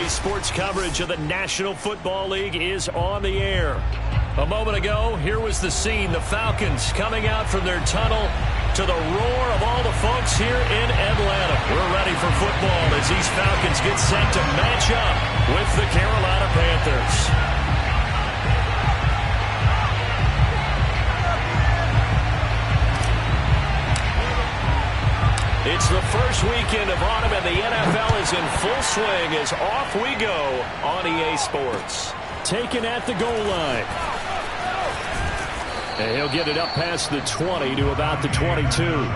EA Sports coverage of the National Football League is on the air. A moment ago, here was the scene. The Falcons coming out from their tunnel to the roar of all the folks here in Atlanta. We're ready for football as these Falcons get set to match up with the Carolina Panthers. It's the first weekend of autumn, and the NFL is in full swing as off we go on EA Sports. Taken at the goal line. And he'll get it up past the 20 to about the 22.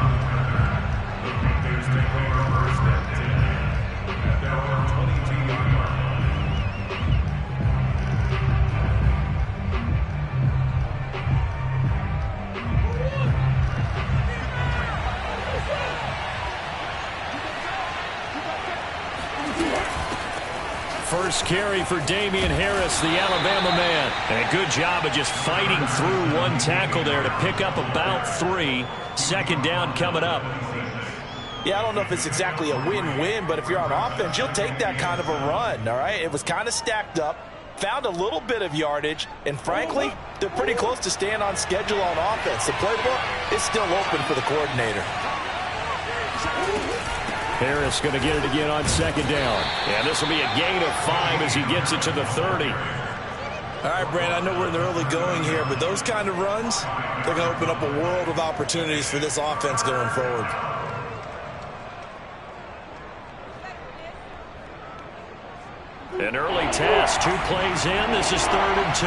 First carry for Damien Harris, the Alabama man. And a good job of just fighting through one tackle there to pick up about 3. Second down coming up. Yeah, I don't know if it's exactly a win-win, but if you're on offense, you'll take that kind of a run, all right? It was kind of stacked up, found a little bit of yardage, and frankly, they're pretty close to staying on schedule on offense. The playbook is still open for the coordinator. Harris going to get it again on second down. And this will be a gain of 5 as he gets it to the 30. All right, Brand, I know we're in the early going here, but those kind of runs, they're going to open up a world of opportunities for this offense going forward. An early test, 2 plays in. This is 3rd and 2.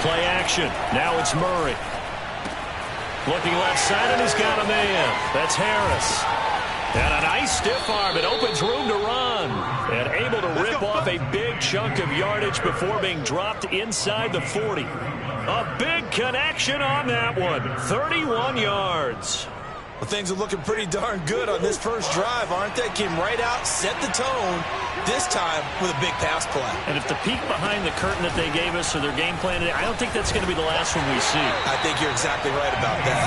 Play action. Now it's Murray. Looking left side, and he's got a man. That's Harris. And a nice stiff arm. It opens room to run. And able to rip off a big chunk of yardage before being dropped inside the 40. A big connection on that one. 31 yards. Well, things are looking pretty darn good on this first drive, aren't they? Came right out, set the tone, this time with a big pass play. And if the peek behind the curtain that they gave us or their game plan today, I don't think that's going to be the last one we see. I think you're exactly right about that.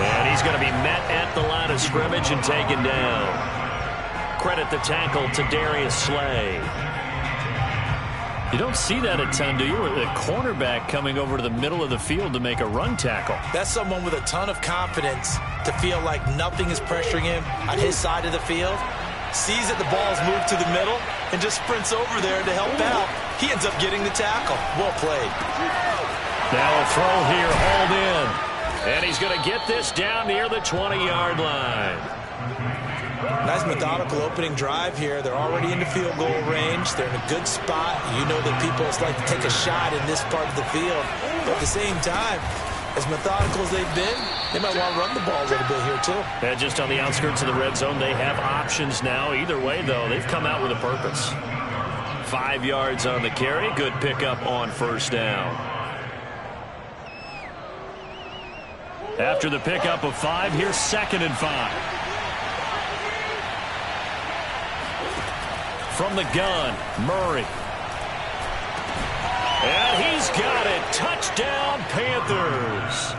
And he's going to be met at the line of scrimmage and taken down. Credit the tackle to Darius Slay. You don't see that a ton, do you? The cornerback coming over to the middle of the field to make a run tackle. That's someone with a ton of confidence to feel like nothing is pressuring him on his side of the field. Sees that the ball's moved to the middle and just sprints over there to help out. He ends up getting the tackle. Well played. Now a throw here, hauled in. And he's going to get this down near the 20-yard line. Nice methodical opening drive here. They're already in the field goal range. They're in a good spot. You know that people like to take a shot in this part of the field. But at the same time, as methodical as they've been, they might want to run the ball a little bit here too. And just on the outskirts of the red zone, they have options now. Either way, though, they've come out with a purpose. 5 yards on the carry. Good pickup on first down. After the pickup of 5, here's 2nd and 5. From the gun, Murray. And he's got it. Touchdown, Panthers.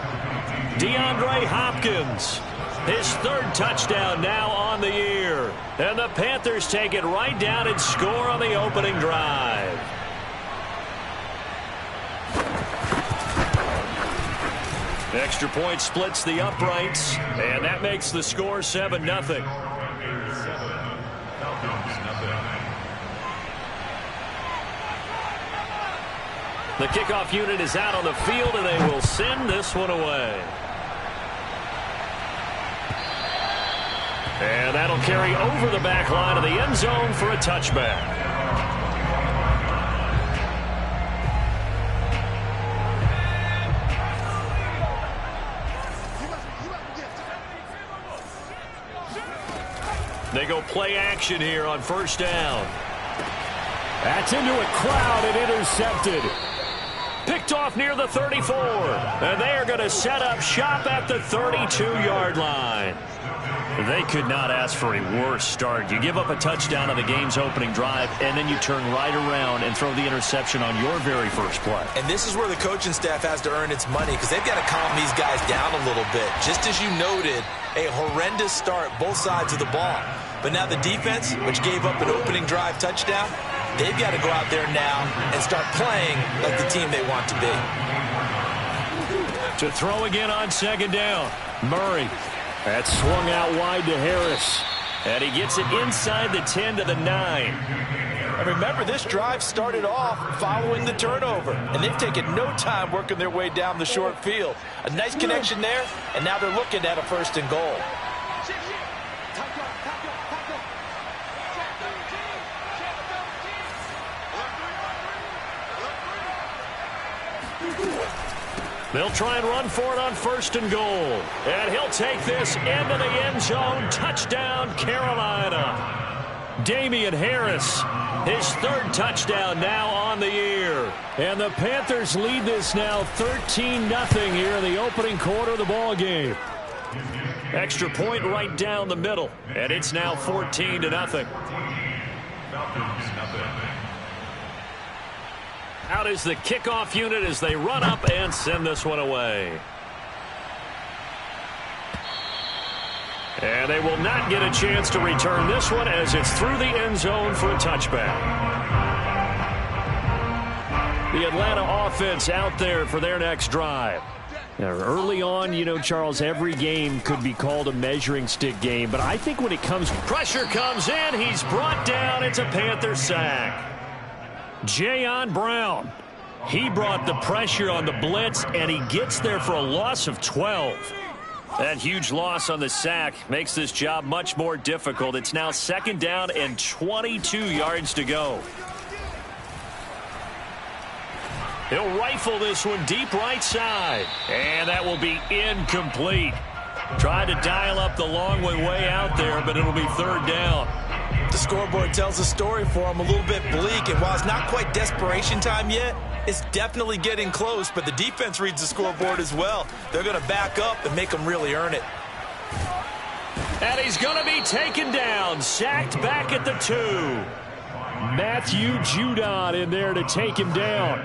DeAndre Hopkins. His 3rd touchdown now on the year. And the Panthers take it right down and score on the opening drive. Extra point splits the uprights. And that makes the score 7-0. The kickoff unit is out on the field, and they will send this one away. And that'll carry over the back line of the end zone for a touchback. They go play action here on first down. That's into a crowd and intercepted. Picked off near the 34. And they are going to set up shop at the 32-yard line. They could not ask for a worse start. You give up a touchdown on the game's opening drive, and then you turn right around and throw the interception on your very first play. And this is where the coaching staff has to earn its money, because they've got to calm these guys down a little bit. Just as you noted, a horrendous start, both sides of the ball. But now the defense, which gave up an opening drive touchdown, they've got to go out there now and start playing like the team they want to be. To throw again on second down. Murray. That's swung out wide to Harris. And he gets it inside the 10 to the 9. And remember, this drive started off following the turnover. And they've taken no time working their way down the short field. A nice connection there, and now they're looking at a 1st and goal. They'll try and run for it on 1st and goal. And he'll take this into the end zone. Touchdown, Carolina. Damian Harris, his 3rd touchdown now on the year. And the Panthers lead this now 13-0 here in the opening quarter of the ball game. Extra point right down the middle. And it's now 14-0. Out is the kickoff unit as they run up and send this one away. And they will not get a chance to return this one as it's through the end zone for a touchback. The Atlanta offense out there for their next drive. Now, early on, you know, Charles, every game could be called a measuring stick game, but I think when it comes, pressure comes in, he's brought down. It's a Panther sack. Jayon Brown, he brought the pressure on the blitz, and he gets there for a loss of 12. That huge loss on the sack makes this job much more difficult. It's now 2nd down and 22 yards to go. He'll rifle this one deep right side, and that will be incomplete. Tried to dial up the long way out there, but it'll be 3rd down. The scoreboard tells a story for him, a little bit bleak, and while it's not quite desperation time yet, it's definitely getting close, but the defense reads the scoreboard as well. They're going to back up and make them really earn it. And he's going to be taken down, sacked back at the 2. Matthew Judon in there to take him down.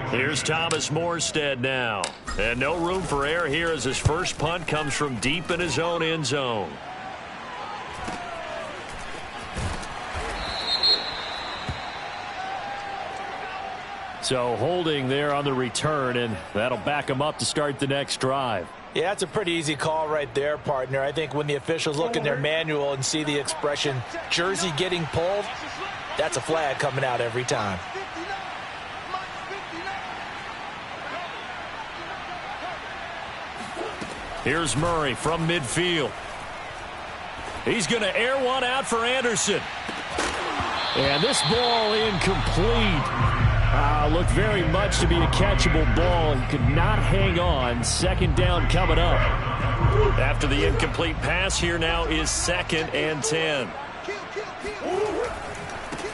Here's Thomas Morstead now. And no room for error here as his first punt comes from deep in his own end zone. So holding there on the return, and that'll back him up to start the next drive. Yeah, that's a pretty easy call right there, partner. I think when the officials look in their manual and see the expression jersey getting pulled, that's a flag coming out every time. Here's Murray from midfield. He's going to air one out for Anderson. And this ball incomplete. Looked very much to be a catchable ball. He could not hang on. 2nd down coming up. After the incomplete pass, here now is 2nd and 10.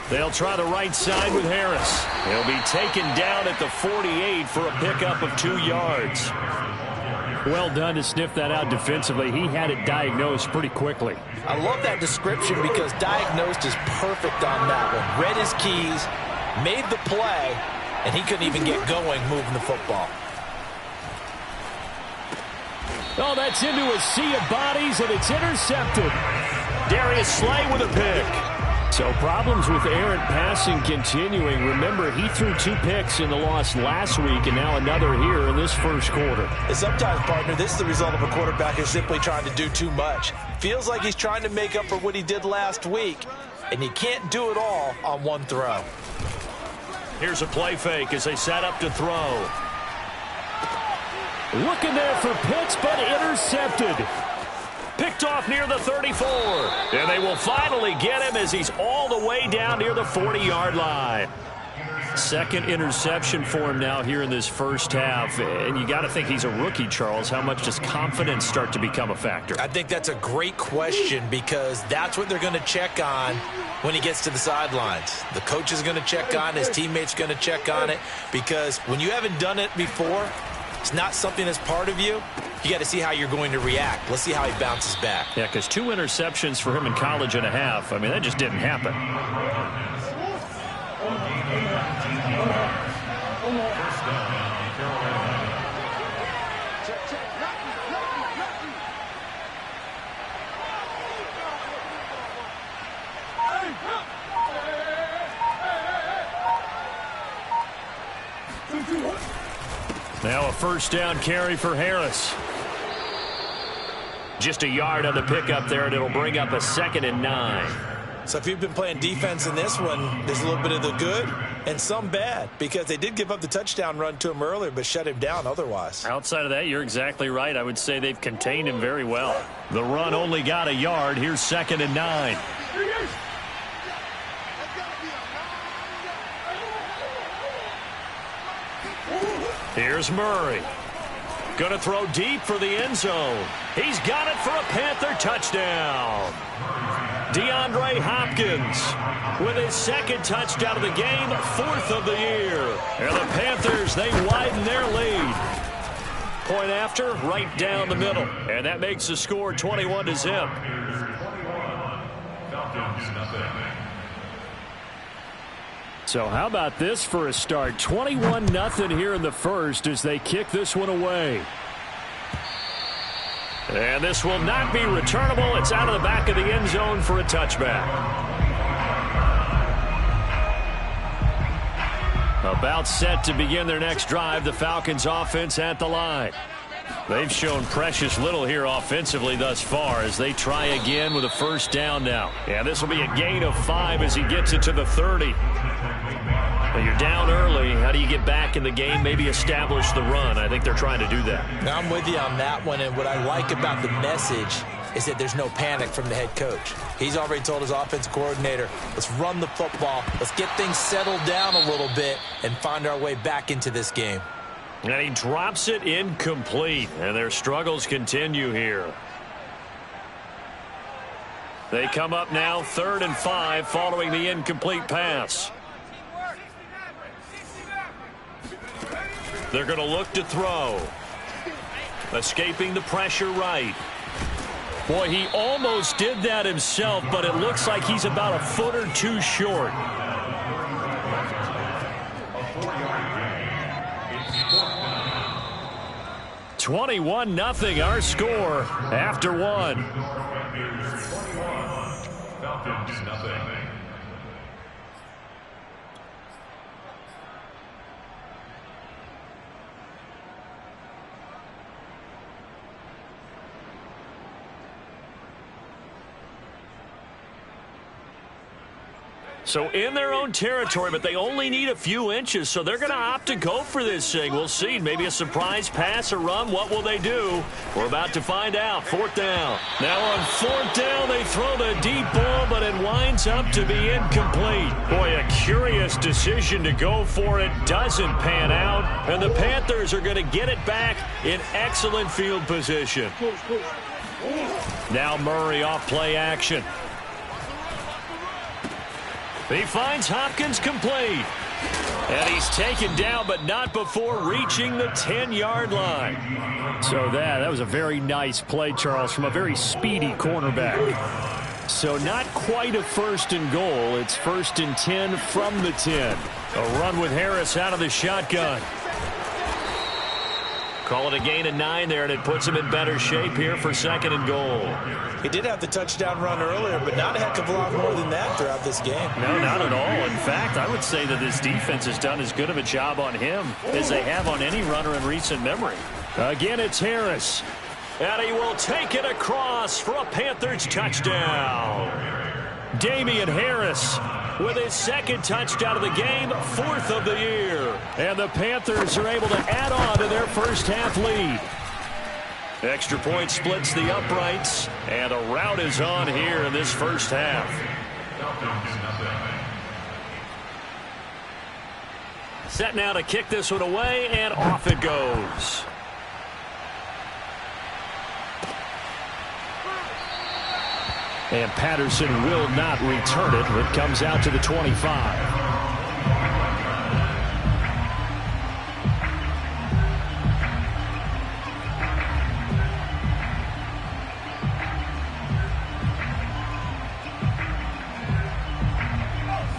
They'll try the right side with Harris. He'll be taken down at the 48 for a pickup of 2 yards. Well done to sniff that out defensively. He had it diagnosed pretty quickly. I love that description because diagnosed is perfect on that one. Read his keys, made the play, and he couldn't even get going moving the football. Oh, that's into a sea of bodies, and it's intercepted. Darius Slay with a pick. So problems with errant passing continuing. Remember, he threw 2 picks in the loss last week, and now another here in this first quarter. And sometimes, partner, this is the result of a quarterback who's simply trying to do too much. Feels like he's trying to make up for what he did last week, and you can't do it all on one throw. Here's a play fake as they set up to throw. Looking there for Pitts, but intercepted. Picked off near the 34. And they will finally get him as he's all the way down near the 40-yard line. 2nd interception for him now here in this first half. And you got to think he's a rookie, Charles. How much does confidence start to become a factor? I think that's a great question because that's what they're going to check on when he gets to the sidelines. The coach is going to check on it. His teammates going to check on it because when you haven't done it before, it's not something that's part of you. You got to see how you're going to react. Let's see how he bounces back. Yeah, because 2 interceptions for him in college and a half. I mean, that just didn't happen. Now a first down carry for Harris. Just a yard on the pickup there, and it'll bring up a 2nd and 9. So if you've been playing defense in this one, there's a little bit of the good and some bad, because they did give up the touchdown run to him earlier but shut him down otherwise. Outside of that, you're exactly right. I would say they've contained him very well. The run only got a yard. Here's 2nd and 9. Here's Murray. Going to throw deep for the end zone. He's got it for a Panther touchdown. DeAndre Hopkins with his 2nd touchdown of the game, 4th of the year. And the Panthers, they widen their lead. Point after, right down the middle. And that makes the score 21-0. So how about this for a start? 21-0 here in the first as they kick this one away. And this will not be returnable. It's out of the back of the end zone for a touchback. About set to begin their next drive, the Falcons offense at the line. They've shown precious little here offensively thus far as they try again with a first down now. Yeah, this will be a gain of 5 as he gets it to the 30. Well, you're down early. How do you get back in the game? Maybe establish the run. I think they're trying to do that. Now I'm with you on that one, and what I like about the message is that there's no panic from the head coach. He's already told his offense coordinator, let's run the football, let's get things settled down a little bit and find our way back into this game. And he drops it incomplete, and their struggles continue here. They come up now 3rd and 5 following the incomplete pass. They're going to look to throw. Escaping the pressure right. Boy, he almost did that himself, but it looks like he's about a foot or two short. (21-0) our score after one. Falcons nothing. So in their own territory, but they only need a few inches, so they're going to opt to go for this thing. We'll see. Maybe a surprise pass or run. What will they do? We're about to find out. 4th down. Now on 4th down, they throw the deep ball, but it winds up to be incomplete. Boy, a curious decision to go for it. Doesn't pan out, and the Panthers are going to get it back in excellent field position. Now Murray off play action. He finds Hopkins complete. And he's taken down, but not before reaching the 10-yard line. So that was a very nice play, Charles, from a very speedy cornerback. So not quite a 1st and goal. It's 1st and 10 from the 10. A run with Harris out of the shotgun. Call it a gain of 9 there, and it puts him in better shape here for 2nd and goal. He did have the touchdown run earlier, but not a heck of a lot more than that throughout this game. No, not at all. In fact, I would say that this defense has done as good of a job on him as they have on any runner in recent memory. Again, it's Harris. And he will take it across for a Panthers touchdown. Damian Harris with his 2nd touchdown of the game, 4th of the year. And the Panthers are able to add on to their first half lead. Extra point splits the uprights, and a rout is on here in this first half. Set now to kick this one away, and off it goes. And Patterson will not return it. It comes out to the 25.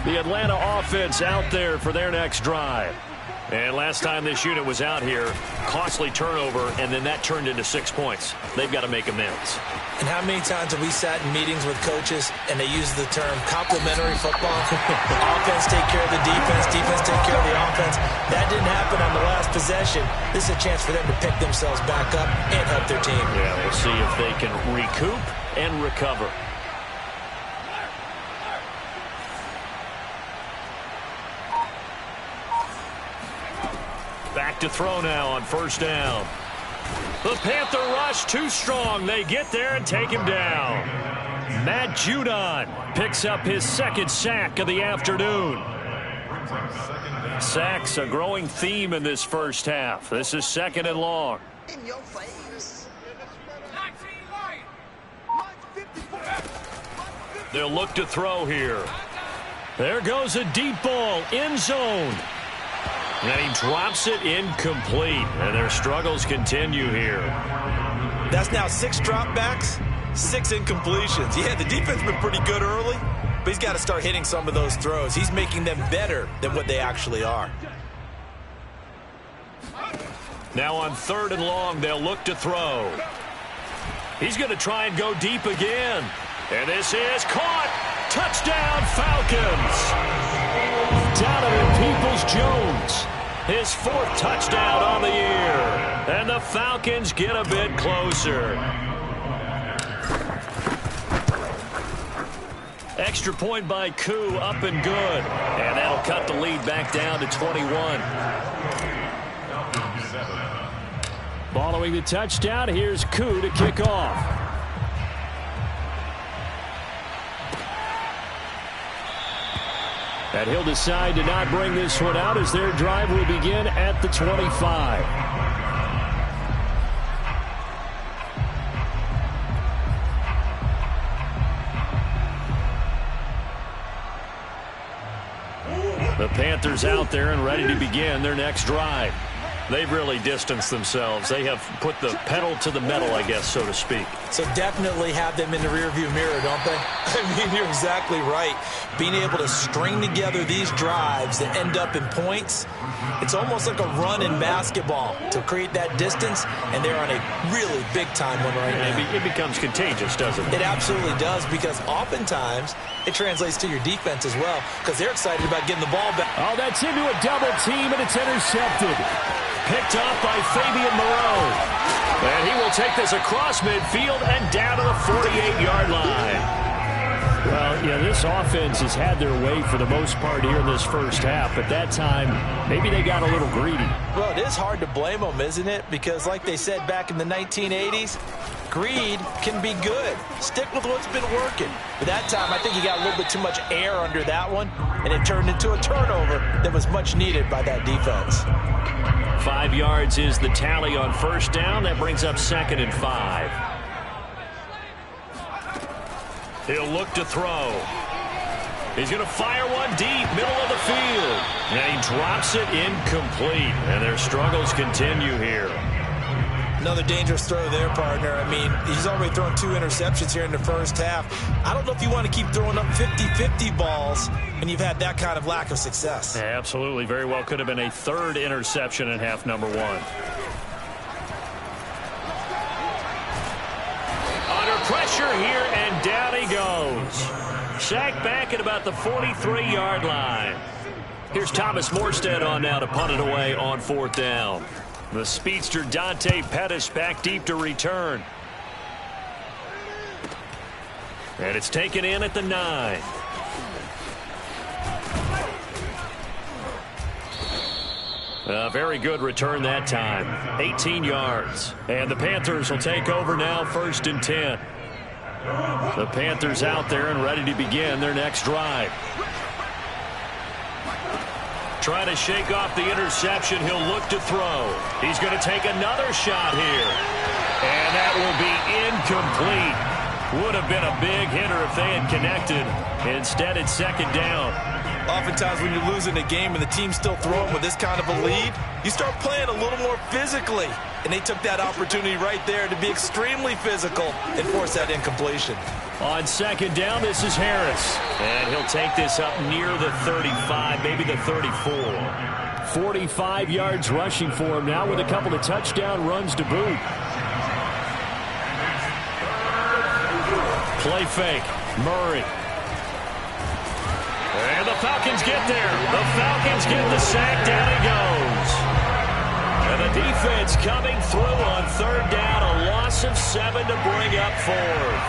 The Atlanta offense out there for their next drive. And last time this unit was out here, costly turnover, and then that turned into 6 points. They've got to make amends. And how many times have we sat in meetings with coaches and they use the term complementary football? Offense take care of the defense, defense take care of the offense. That didn't happen on the last possession. This is a chance for them to pick themselves back up and help their team. Yeah, we'll see if they can recoup and recover. Back to throw now on first down. The Panther rush too strong. They get there and take him down. Matt Judon picks up his second sack of the afternoon. Sacks a growing theme in this first half. This is 2nd and long. In your face. They'll look to throw here. There goes a deep ball, end zone. And he drops it incomplete. And their struggles continue here. That's now 6 dropbacks, 6 incompletions. Yeah, the defense has been pretty good early, but he's got to start hitting some of those throws. He's making them better than what they actually are. Now on 3rd and long, they'll look to throw. He's going to try and go deep again. And this is caught. Touchdown, Falcons. Donovan Peoples-Jones. His 4th touchdown on the year. And the Falcons get a bit closer. Extra point by Koo, up and good. And that'll cut the lead back down to 21. Following the touchdown, here's Koo to kick off. And he'll decide to not bring this one out as their drive will begin at the 25. The Panthers out there and ready to begin their next drive. They've really distanced themselves. They have put the pedal to the metal, I guess, so to speak. So definitely have them in the rearview mirror, don't they? I mean, you're exactly right. Being able to string together these drives that end up in points, it's almost like a run in basketball to create that distance, and they're on a really big-time one right now. It becomes contagious, doesn't it? It absolutely does, because oftentimes it translates to your defense as well, because they're excited about getting the ball back. Oh, that's into a double team, and it's intercepted. Picked off by Fabian Moreau. And he will take this across midfield and down to the 48-yard line. Well, yeah, this offense has had their way for the most part here in this first half. But that time, maybe they got a little greedy. Well, it is hard to blame them, isn't it? Because like they said back in the 1980s, greed can be good. Stick with what's been working. But that time, I think he got a little bit too much air under that one, and it turned into a turnover that was much needed by that defense. 5 yards is the tally on first down. That brings up 2nd and 5. He'll look to throw. He's going to fire one deep, middle of the field. And he drops it incomplete. And their struggles continue here. Another dangerous throw there, partner. I mean, he's already thrown 2 interceptions here in the first half. I don't know if you want to keep throwing up 50-50 balls when you've had that kind of lack of success. Yeah, absolutely. Very well could have been a 3rd interception in half number 1. Under pressure here, and down he goes. Sacked back at about the 43-yard line. Here's Thomas Morstead on now to punt it away on 4th down. The speedster Dante Pettis back deep to return. And it's taken in at the 9. A very good return that time. 18 yards. And the Panthers will take over now, 1st and 10. The Panthers out there and ready to begin their next drive. Trying to shake off the interception. He'll look to throw. He's going to take another shot here. And that will be incomplete. Would have been a big hitter if they had connected. Instead, it's 2nd down. Oftentimes when you're losing a game and the team's still throwing with this kind of a lead, you start playing a little more physically. And they took that opportunity right there to be extremely physical and force that incompletion. On 2nd down, this is Harris. And he'll take this up near the 35, maybe the 34. 45 yards rushing for him now with a couple of touchdown runs to boot. Play fake. Murray. And the Falcons get there. The Falcons get the sack. Down he goes. And the defense coming through on third down. A loss of 7 to bring up fourth.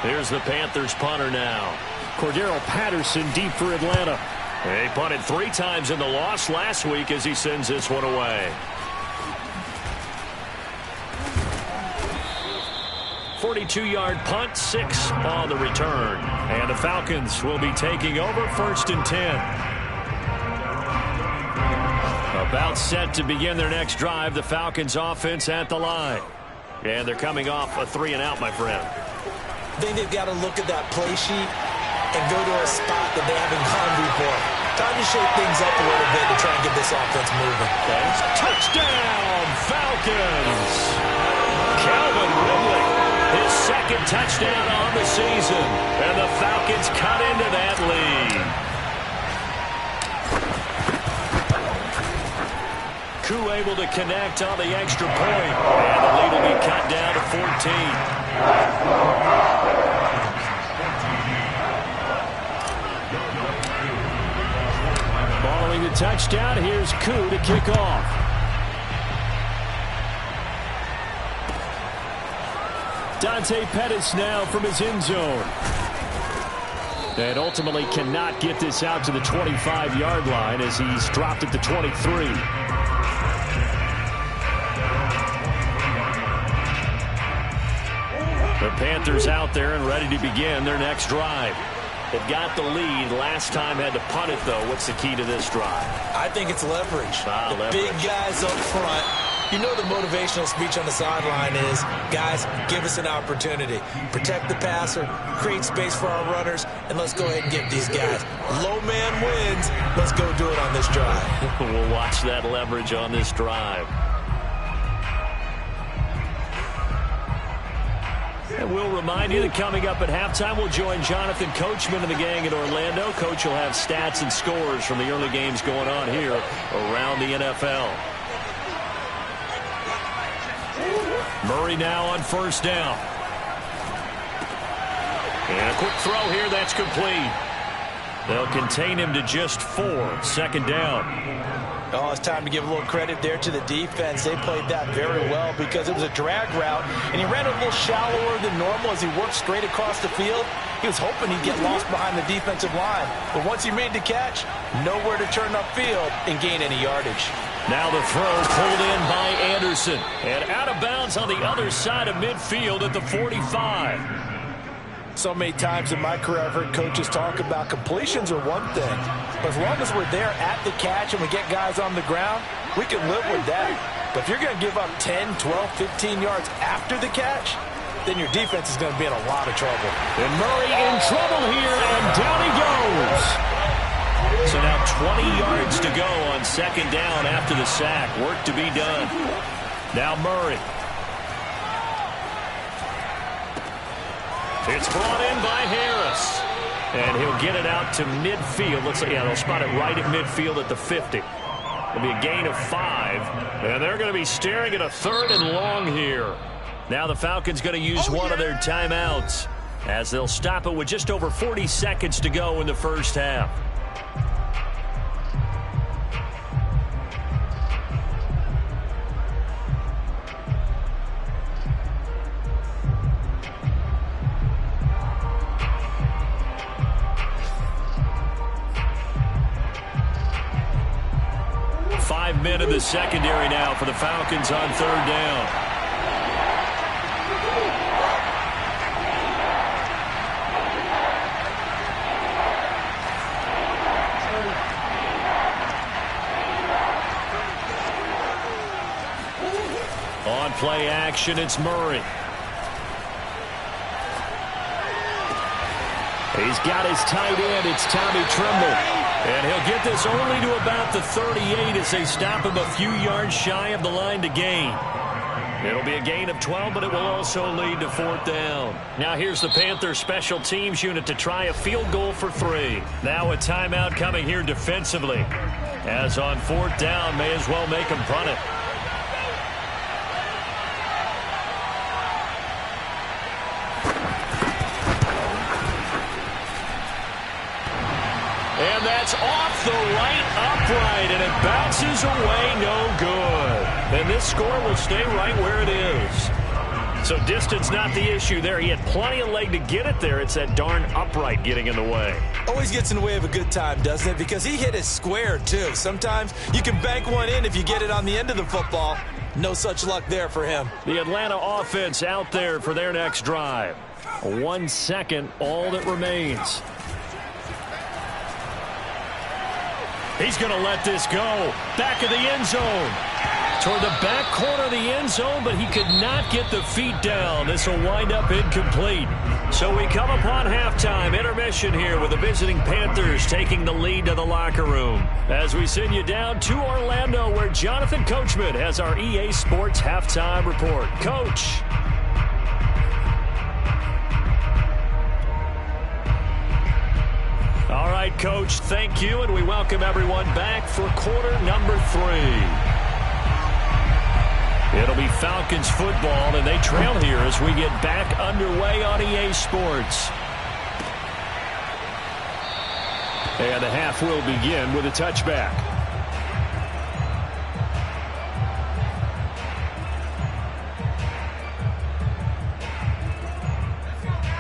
Here's the Panthers punter now. Cordero Patterson deep for Atlanta. He punted 3 times in the loss last week as he sends this one away. 42-yard punt, 6 on the return. And the Falcons will be taking over first and 10. About set to begin their next drive. The Falcons offense at the line. And they're coming off a 3-and-out, my friend. I think they've got to look at that play sheet and go to a spot that they haven't gone before. Time to shake things up a little bit to try and get this offense moving. Okay. Touchdown, Falcons! Calvin Ridley, his second touchdown on the season. And the Falcons cut into that lead. Koo able to connect on the extra point. And the lead will be cut down to 14. Following the touchdown, here's Koo to kick off. Dante Pettis now from his end zone. And ultimately cannot get this out to the 25-yard line as he's dropped at the 23. The Panthers out there and ready to begin their next drive. They've got the lead. Last time had to punt it, though. What's the key to this drive? I think it's leverage. Leverage. Big guys up front. You know the motivational speech on the sideline is, guys, give us an opportunity. Protect the passer, create space for our runners, and let's go ahead and get these guys. Low man wins. Let's go do it on this drive. We'll watch that leverage on this drive. And we'll remind you that coming up at halftime, we'll join Jonathan Coachman and the gang in Orlando. Coach will have stats and scores from the early games going on here around the NFL. Murray now on first down. And a quick throw here, that's complete. They'll contain him to just 4. Second down. Oh, it's time to give a little credit there to the defense. They played that very well because it was a drag route, and he ran a little shallower than normal as he worked straight across the field. He was hoping he'd get lost behind the defensive line. But once he made the catch, nowhere to turn upfield and gain any yardage. Now the throw pulled in by Anderson. And out of bounds on the other side of midfield at the 45. So many times in my career, I've heard coaches talk about completions are one thing. But as long as we're there at the catch and we get guys on the ground, we can live with that. But if you're going to give up 10, 12, 15 yards after the catch, then your defense is going to be in a lot of trouble. And Murray in trouble here, and down he goes. So now 20 yards to go on second down after the sack. Work to be done. Now Murray. It's brought in by Harris. And he'll get it out to midfield. Looks like, yeah, they'll spot it right at midfield at the 50. It'll be a gain of 5. And they're going to be staring at a 3rd and long here. Now the Falcons going to use one of their timeouts as they'll stop it with just over 40 seconds to go in the first half. Men in the secondary now for the Falcons on third down. On play action, it's Murray. He's got his tight end. It's Tommy Tremble. And he'll get this only to about the 38 as they stop him a few yards shy of the line to gain. It'll be a gain of 12, but it will also lead to 4th down. Now here's the Panthers special teams unit to try a field goal for 3. Now a timeout coming here defensively. As on 4th down, may as well make him punt it. And that's off the right upright, and it bounces away, no good. And this score will stay right where it is. So distance not the issue there. He had plenty of leg to get it there. It's that darn upright getting in the way. Always gets in the way of a good time, doesn't it? Because he hit it square, too. Sometimes you can bank one in if you get it on the end of the football. No such luck there for him. The Atlanta offense out there for their next drive. 1 second, all that remains. He's going to let this go. Back of the end zone. Toward the back corner of the end zone, but he could not get the feet down. This will wind up incomplete. So we come upon halftime intermission here with the visiting Panthers taking the lead to the locker room. As we send you down to Orlando, where Jonathan Coachman has our EA Sports halftime report. Coach. All right, Coach, thank you, and we welcome everyone back for quarter number 3. It'll be Falcons football, and they trail here as we get back underway on EA Sports. And the half will begin with a touchback.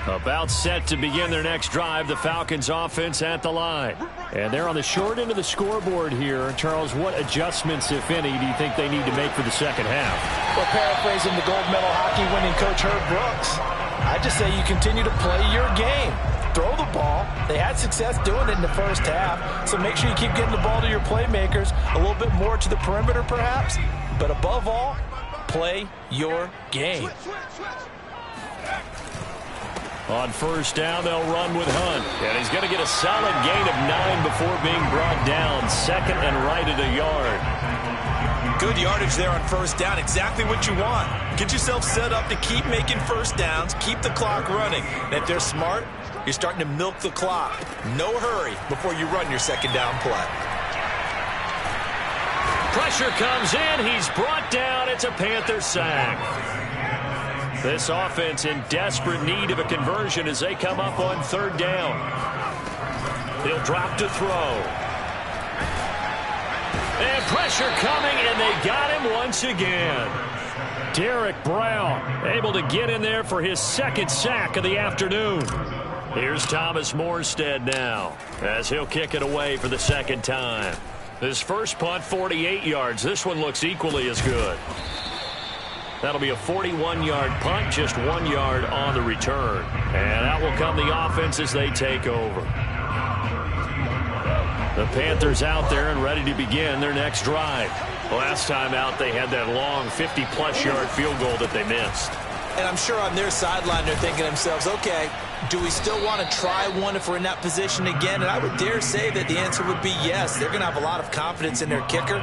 About set to begin their next drive, the Falcons offense at the line. And they're on the short end of the scoreboard here. Charles, what adjustments, if any, do you think they need to make for the second half? Well, paraphrasing the gold medal hockey winning coach Herb Brooks, I just say you continue to play your game. Throw the ball. They had success doing it in the first half, so make sure you keep getting the ball to your playmakers, a little bit more to the perimeter perhaps, but above all, play your game. On first down, they'll run with Hunt. And he's going to get a solid gain of 9 before being brought down. Second and right at a yard. Good yardage there on first down. Exactly what you want. Get yourself set up to keep making first downs, keep the clock running. And if they're smart, you're starting to milk the clock. No hurry before you run your second down play. Pressure comes in. He's brought down. It's a Panther sack. This offense in desperate need of a conversion as they come up on third down. He'll drop to throw. And pressure coming, and they got him once again. Derek Brown able to get in there for his second sack of the afternoon. Here's Thomas Morstead now as he'll kick it away for the second time. His first punt, 48 yards. This one looks equally as good. That'll be a 41-yard punt, just 1 yard on the return. And out will come the offense as they take over. The Panthers out there and ready to begin their next drive. Last time out, they had that long 50-plus yard field goal that they missed. And I'm sure on their sideline they're thinking to themselves, okay, do we still want to try one if we're in that position again? And I would dare say that the answer would be yes. They're going to have a lot of confidence in their kicker.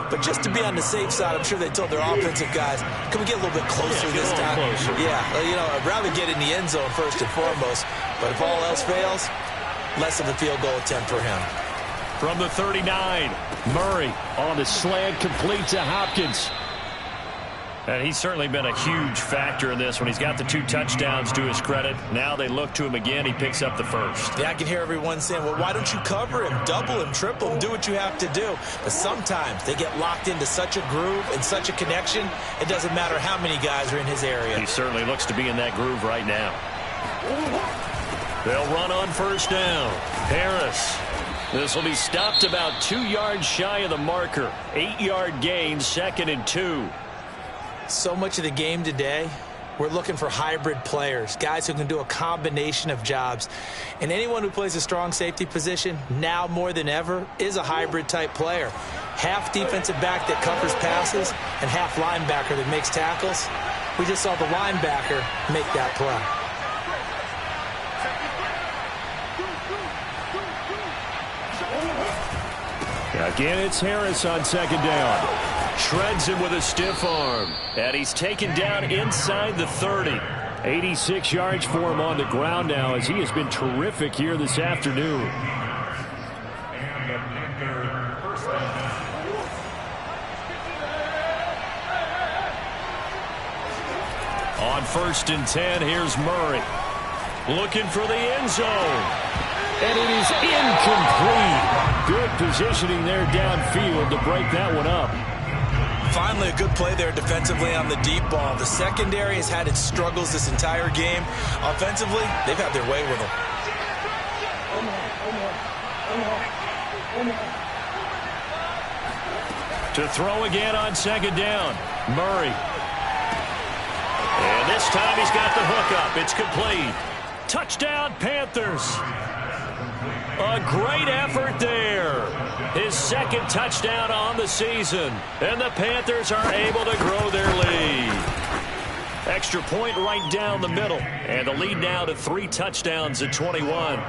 But just to be on the safe side, I'm sure they told their offensive guys, can we get a little bit closer this time? Closer. Yeah, you know, I'd rather get in the end zone first and foremost. But if all else fails, less of a field goal attempt for him. From the 39, Murray on the slant, complete to Hopkins. And he's certainly been a huge factor in this when he's got the 2 touchdowns to his credit. Now they look to him again. He picks up the first. Yeah, I can hear everyone saying, well, why don't you cover him, double him, triple him, do what you have to do. But sometimes they get locked into such a groove and such a connection, it doesn't matter how many guys are in his area. He certainly looks to be in that groove right now. They'll run on first down. Harris. This will be stopped about 2 yards shy of the marker. 8-yard gain, 2nd and 2. So much of the game today, we're looking for hybrid players, guys who can do a combination of jobs. And anyone who plays a strong safety position, now more than ever, is a hybrid type player. Half defensive back that covers passes and half linebacker that makes tackles. We just saw the linebacker make that play. Again, it's Harris on second down. Shreds him with a stiff arm. And he's taken down inside the 30. 86 yards for him on the ground now as he has been terrific here this afternoon. On 1st and 10, here's Murray. Looking for the end zone. And it is incomplete. Good positioning there downfield to break that one up. Finally, a good play there defensively on the deep ball. The secondary has had its struggles this entire game. Offensively, they've had their way with them. To throw again on 2nd down. Murray. And this time he's got the hook up. It's complete. Touchdown, Panthers. A great effort there. His 2nd touchdown on the season. And the Panthers are able to grow their lead. Extra point right down the middle. And the lead now to 3 touchdowns at 21.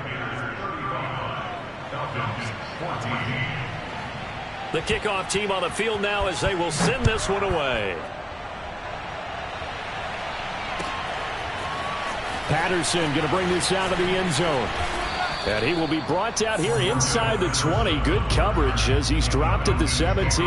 The kickoff team on the field now as they will send this one away. Patterson going to bring this out of the end zone. And he will be brought down here inside the 20. Good coverage as he's dropped at the 17.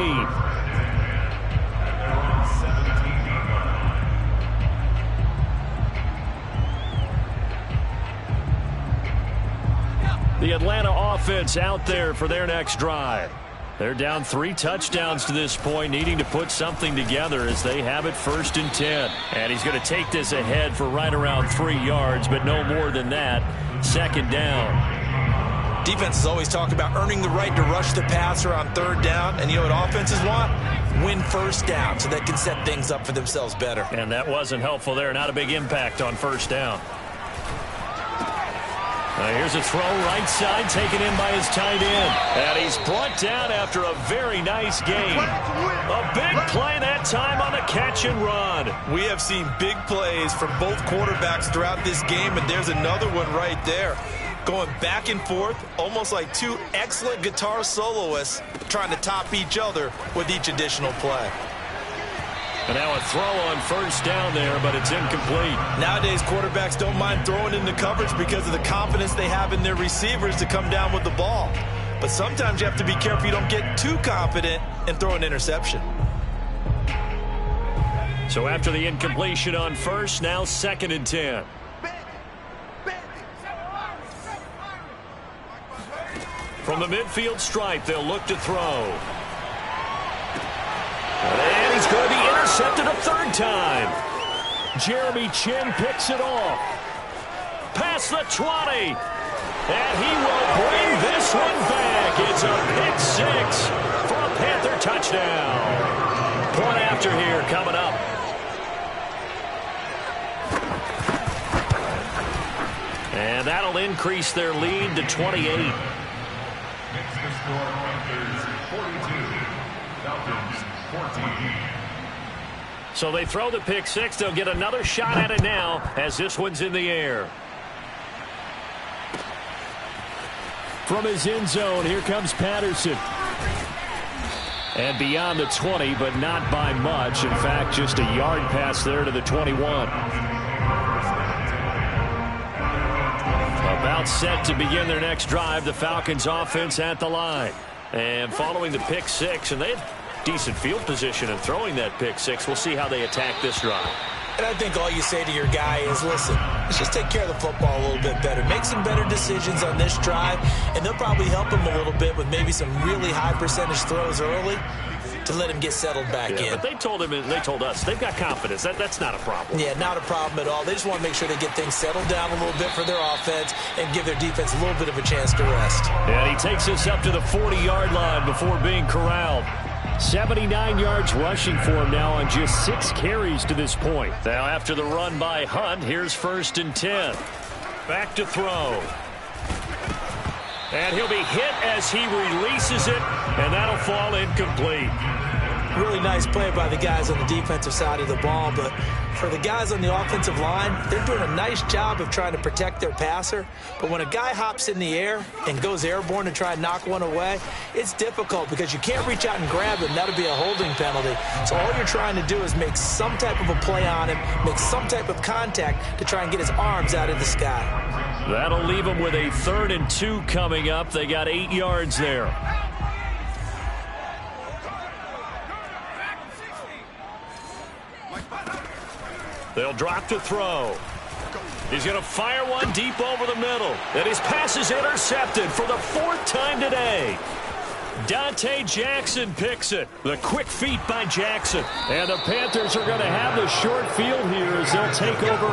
The Atlanta offense out there for their next drive. They're down 3 touchdowns to this point, needing to put something together as they have it 1st and 10. And he's going to take this ahead for right around 3 yards, but no more than that. 2nd down. Defenses always talk about earning the right to rush the passer on 3rd down. And you know what offenses want? Win 1st down so they can set things up for themselves better. And that wasn't helpful there. Not a big impact on 1st down. Here's a throw right side taken in by his tight end. And he's brought down after a very nice game. A big play that time on the catch and run. We have seen big plays from both quarterbacks throughout this game, and there's another one right there. Going back and forth, almost like 2 excellent guitar soloists trying to top each other with each additional play. And now a throw on 1st down there, but it's incomplete. Nowadays, quarterbacks don't mind throwing into coverage because of the confidence they have in their receivers to come down with the ball. But sometimes you have to be careful you don't get too confident and throw an interception. So after the incompletion on 1st, now 2nd and 10. From the midfield stripe, they'll look to throw. And he's going to be intercepted a 3rd time. Jeremy Chinn picks it off. Past the 20. And he will bring this one back. It's a pick 6 for a Panther touchdown. Point after here coming up. And that'll increase their lead to 28. So they throw the pick 6. They'll get another shot at it now as this one's in the air. From his end zone, here comes Patterson. And beyond the 20, but not by much. In fact, just a yard pass there to the 21. About set to begin their next drive. The Falcons offense at the line. And following the pick 6, and they have decent field position and throwing that pick 6. We'll see how they attack this drive. And I think all you say to your guy is, listen, let's just take care of the football a little bit better. Make some better decisions on this drive, and they'll probably help him a little bit with maybe some really high percentage throws early to let him get settled back in. But they told him and they told us they've got confidence. That's not a problem. Yeah, not a problem at all. They just want to make sure they get things settled down a little bit for their offense and give their defense a little bit of a chance to rest. And he takes us up to the 40-yard line before being corralled. 79 yards rushing for him now on just 6 carries to this point. Now after the run by Hunt, here's 1st and 10. Back to throw. And he'll be hit as he releases it, and that'll fall incomplete. Really nice play by the guys on the defensive side of the ball, but for the guys on the offensive line, they're doing a nice job of trying to protect their passer. But when a guy hops in the air and goes airborne to try and knock one away, it's difficult because you can't reach out and grab him. That'll be a holding penalty. So all you're trying to do is make some type of a play on him, make some type of contact to try and get his arms out of the sky. That'll leave him with a 3rd and 2 coming up. They got 8 yards there. They'll drop to throw. He's going to fire one deep over the middle. And his pass is intercepted for the 4th time today. Dante Jackson picks it. The quick feet by Jackson. And the Panthers are going to have the short field here as they'll take over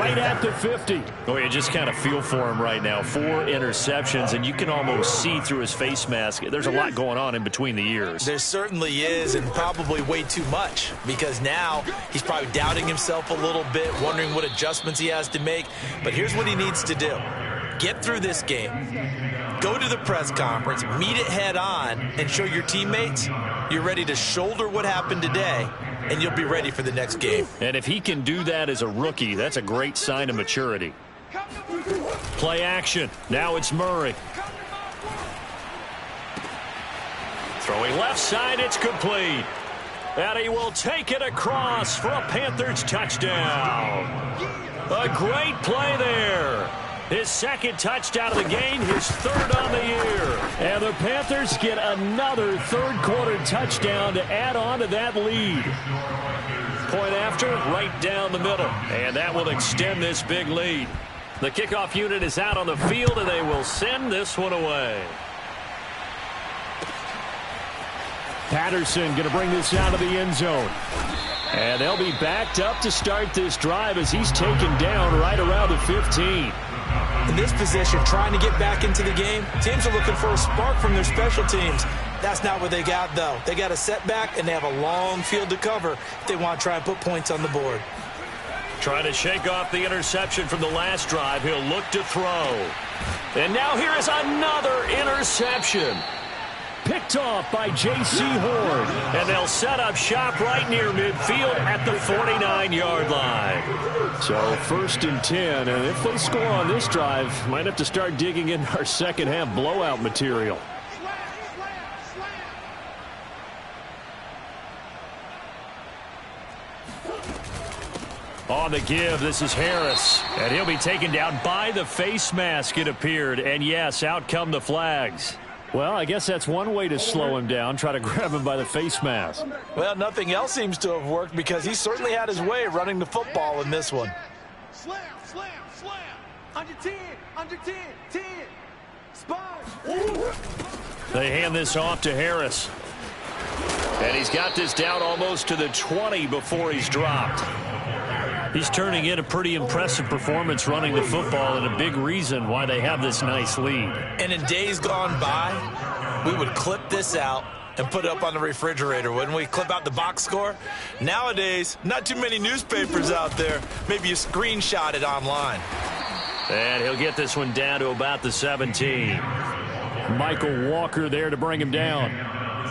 right at the 50. Oh, you just kind of feel for him right now. 4 interceptions, and you can almost see through his face mask. There's a lot going on in between the ears. There certainly is, and probably way too much, because now he's probably doubting himself a little bit, wondering what adjustments he has to make. But here's what he needs to do. Get through this game. Go to the press conference, meet it head on, and show your teammates you're ready to shoulder what happened today, and you'll be ready for the next game. And if he can do that as a rookie, that's a great sign of maturity. Play action. Now it's Murray. Throwing left side, it's complete. And he will take it across for a Panthers touchdown. A great play there. His 2nd touchdown of the game, his 3rd on the year. And the Panthers get another 3rd quarter touchdown to add on to that lead. Point after, right down the middle. And that will extend this big lead. The kickoff unit is out on the field, and they will send this one away. Patterson going to bring this out of the end zone. And they'll be backed up to start this drive as he's taken down right around the 15. In this position, trying to get back into the game, teams are looking for a spark from their special teams. That's not what they got, though. They got a setback, and they have a long field to cover if they want to try and put points on the board. Trying to shake off the interception from the last drive. He'll look to throw. And now here is another interception. Picked off by J.C. Horn. And they'll set up shop right near midfield at the 49-yard line. So 1st and 10. And if they score on this drive, might have to start digging in our second-half blowout material. On the give, this is Harris. And he'll be taken down by the face mask, it appeared. And yes, out come the flags. Well, I guess that's one way to slow him down, try to grab him by the face mask. Well, nothing else seems to have worked because he certainly had his way running the football in this one. Slam, slam, slam. Under 10, 10. Sponge. They hand this off to Harris. And he's got this down almost to the 20 before he's dropped. He's turning in a pretty impressive performance running the football, and a big reason why they have this nice lead. And in days gone by, we would clip this out and put it up on the refrigerator, wouldn't we? Clip out the box score. Nowadays, not too many newspapers out there. Maybe you screenshot it online. And he'll get this one down to about the 17. Michael Walker there to bring him down.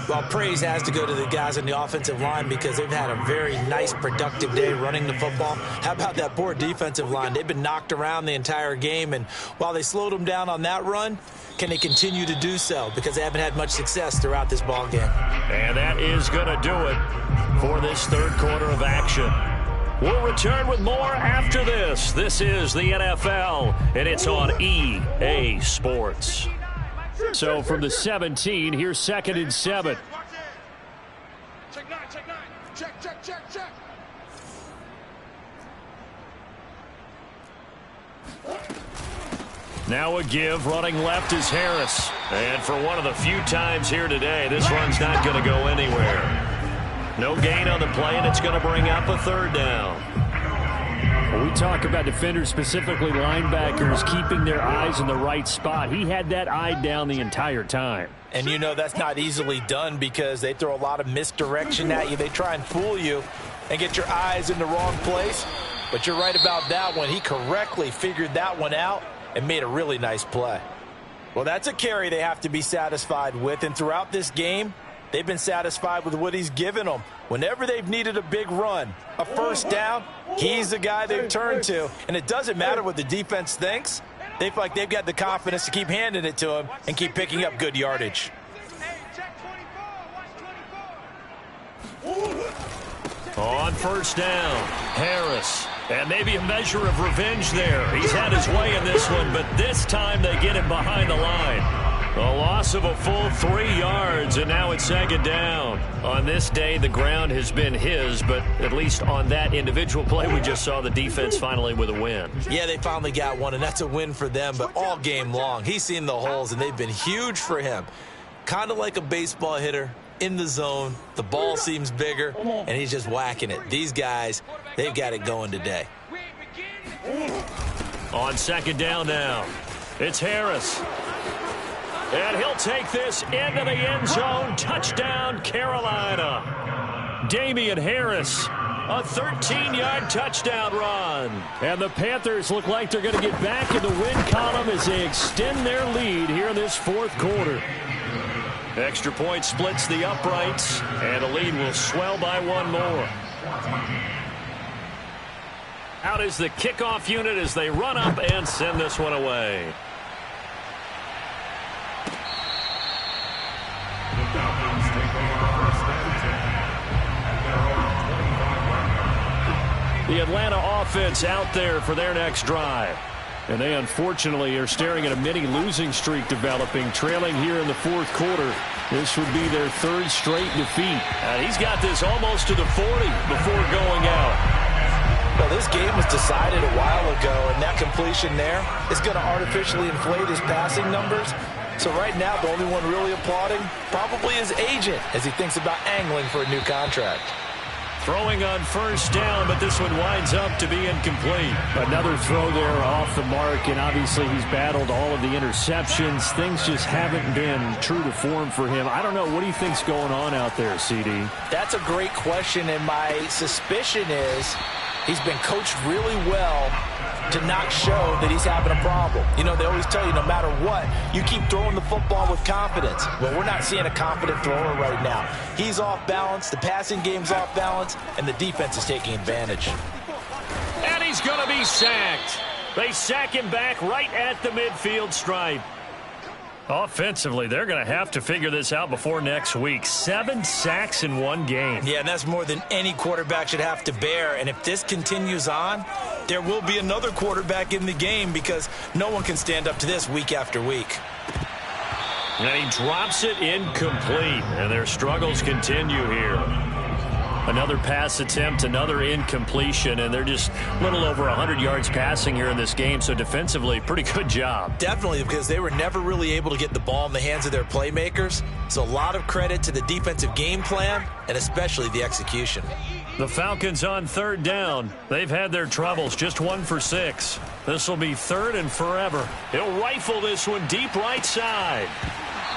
Well, praise has to go to the guys on the offensive line because they've had a very nice, productive day running the football. How about that poor defensive line? They've been knocked around the entire game, and while they slowed them down on that run, can they continue to do so? Because they haven't had much success throughout this ball game. And that is going to do it for this 3rd quarter of action. We'll return with more after this. This is the NFL, and it's on EA Sports. So from the 17, here's 2nd and 7. Check 9. Check. Now a give, running left is Harris. And for one of the few times here today, this run's not going to go anywhere. No gain on the play, and it's going to bring up a 3rd down. When we talk about defenders, specifically linebackers, keeping their eyes in the right spot, he had that eye down the entire time. And you know that's not easily done because they throw a lot of misdirection at you. They try and fool you and get your eyes in the wrong place. But you're right about that one. He correctly figured that one out and made a really nice play. Well, that's a carry they have to be satisfied with. And throughout this game, they've been satisfied with what he's given them. Whenever they've needed a big run, a 1st down, he's the guy they've turned to. And it doesn't matter what the defense thinks. They feel like they've got the confidence to keep handing it to him and keep picking up good yardage. On 1st down, Harris. And maybe a measure of revenge there. He's had his way in this one, but this time they get him behind the line. A loss of a full 3 yards, and now it's second down. On this day, the ground has been his, but at least on that individual play, we just saw the defense finally with a win. Yeah, they finally got one, and that's a win for them, but all game long, he's seen the holes, and they've been huge for him. Kind of like a baseball hitter in the zone. The ball seems bigger, and he's just whacking it. These guys, they've got it going today. On second down now, it's Harris. And he'll take this into the end zone. Touchdown, Carolina. Damian Harris, a 13-yard touchdown run. And the Panthers look like they're going to get back in the win column as they extend their lead here in this fourth quarter. Extra point splits the uprights, and the lead will swell by one more. Out is the kickoff unit as they run up and send this one away. The Atlanta offense out there for their next drive. And they unfortunately are staring at a mini losing streak developing, trailing here in the fourth quarter. This would be their third straight defeat. He's got this almost to the 40 before going out. Well, this game was decided a while ago, and that completion there is going to artificially inflate his passing numbers. So right now, the only one really applauding probably his agent as he thinks about angling for a new contract. Throwing on first down, but this one winds up to be incomplete. Another throw there off the mark, and obviously he's battled all of the interceptions. Things just haven't been true to form for him. I don't know. What do you think's going on out there, CD? That's a great question, and my suspicion is he's been coached really well to not show that he's having a problem. You know, they always tell you no matter what, you keep throwing the football with confidence. Well, we're not seeing a confident thrower right now. He's off balance, the passing game's off balance, and the defense is taking advantage. And he's going to be sacked. They sack him back right at the midfield stripe. Offensively, they're going to have to figure this out before next week. 7 sacks in one game. Yeah, and that's more than any quarterback should have to bear. And if this continues on, there will be another quarterback in the game because no one can stand up to this week after week. And he drops it incomplete. And their struggles continue here. Another pass attempt, another incompletion, and they're just a little over 100 yards passing here in this game, so defensively, pretty good job. Definitely, because they were never really able to get the ball in the hands of their playmakers, so a lot of credit to the defensive game plan, and especially the execution. The Falcons on third down. They've had their troubles, just 1 for 6. This will be third and forever. He'll rifle this one deep right side.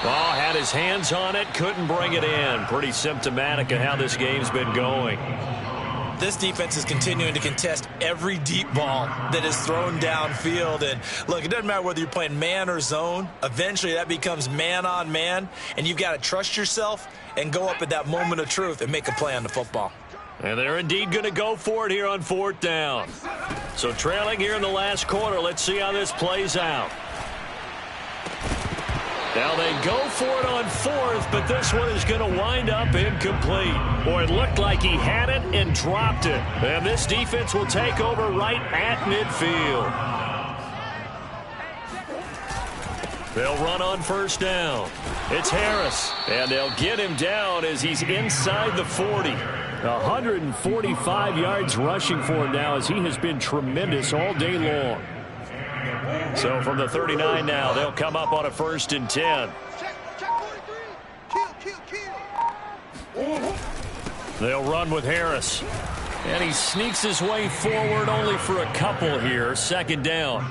Ball had his hands on it, couldn't bring it in. Pretty symptomatic of how this game's been going. This defense is continuing to contest every deep ball that is thrown downfield. And look, it doesn't matter whether you're playing man or zone. Eventually that becomes man on man, and you've got to trust yourself and go up at that moment of truth and make a play on the football. And they're indeed going to go for it here on fourth down. So trailing here in the last quarter, let's see how this plays out. Now they go for it on fourth, but this one is going to wind up incomplete. Boy, it looked like he had it and dropped it. And this defense will take over right at midfield. They'll run on first down. It's Harris, and they'll get him down as he's inside the 40. 145 yards rushing for him now as he has been tremendous all day long. So from the 39 now, they'll come up on a 1st and 10. They'll run with Harris. And he sneaks his way forward only for a couple here. 2nd down.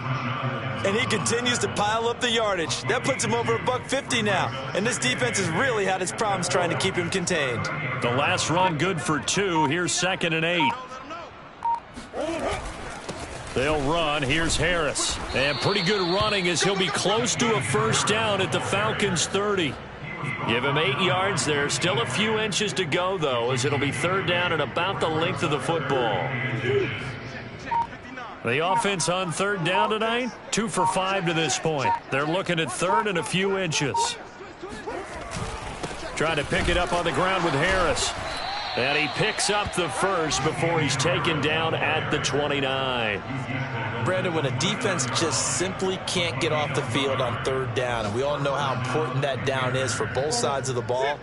And he continues to pile up the yardage. That puts him over $150 now. And this defense has really had its problems trying to keep him contained. The last run good for 2. Here's 2nd and 8. They'll run. Here's Harris. And pretty good running as he'll be close to a 1st down at the Falcons' 30. Give him 8 yards there. Still a few inches to go, though, as it'll be 3rd down and about the length of the football. The offense on 3rd down tonight, 2 for 5 to this point. They're looking at 3rd and a few inches. Trying to pick it up on the ground with Harris. And he picks up the first before he's taken down at the 29. Brandon, when a defense just simply can't get off the field on third down, and we all know how important that down is for both sides of the ball,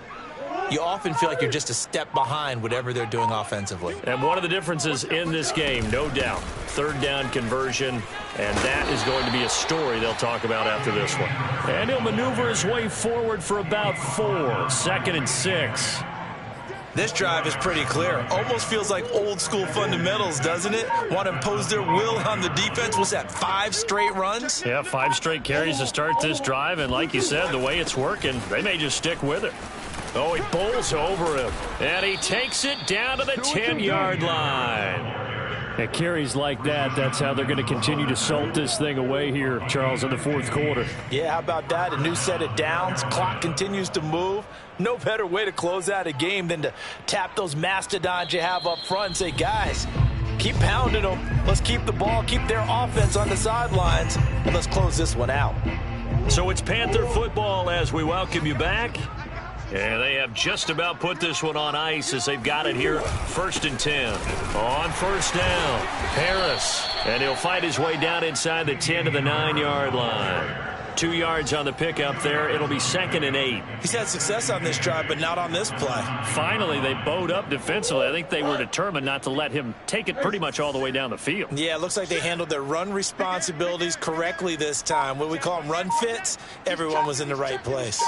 you often feel like you're just a step behind whatever they're doing offensively. And one of the differences in this game, no doubt, third down conversion, and that is going to be a story they'll talk about after this one. And he'll maneuver his way forward for about 4, 2nd and 6. This drive is pretty clear. Almost feels like old school fundamentals, doesn't it? Want to impose their will on the defense. Was that 5 straight runs? Yeah, 5 straight carries to start this drive, and like you said, the way it's working, they may just stick with it. Oh, he bowls over him, and he takes it down to the 10-yard line. At carries like that, that's how they're going to continue to salt this thing away here, Charles, in the fourth quarter. Yeah, how about that? A new set of downs. Clock continues to move. No better way to close out a game than to tap those mastodons you have up front and say, guys, keep pounding them. Let's keep the ball, keep their offense on the sidelines, and let's close this one out. So it's Panther football as we welcome you back. And they have just about put this one on ice as they've got it here, 1st and 10. On first down, Harris. And he'll fight his way down inside the 10 to the 9-yard line. 2 yards on the pickup there. It'll be 2nd and 8. He's had success on this drive, but not on this play. Finally, they bowed up defensively. I think they were determined not to let him take it pretty much all the way down the field. Yeah, it looks like they handled their run responsibilities correctly this time. What we call them run fits, everyone was in the right place.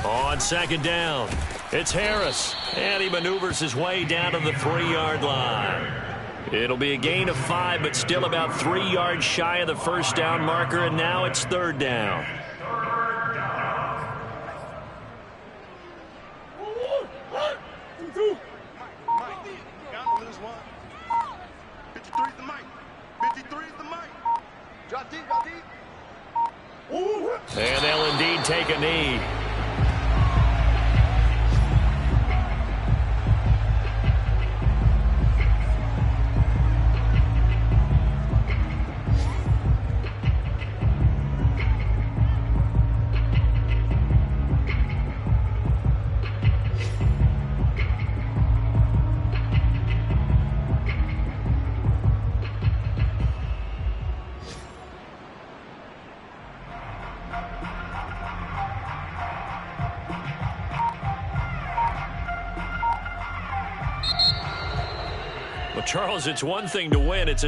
On 2nd down, it's Harris, and he maneuvers his way down to the 3-yard line. It'll be a gain of 5, but still about 3 yards shy of the first down marker, and now it's 3rd down. And they'll indeed take a knee. Well, Charles, it's one thing to win. It's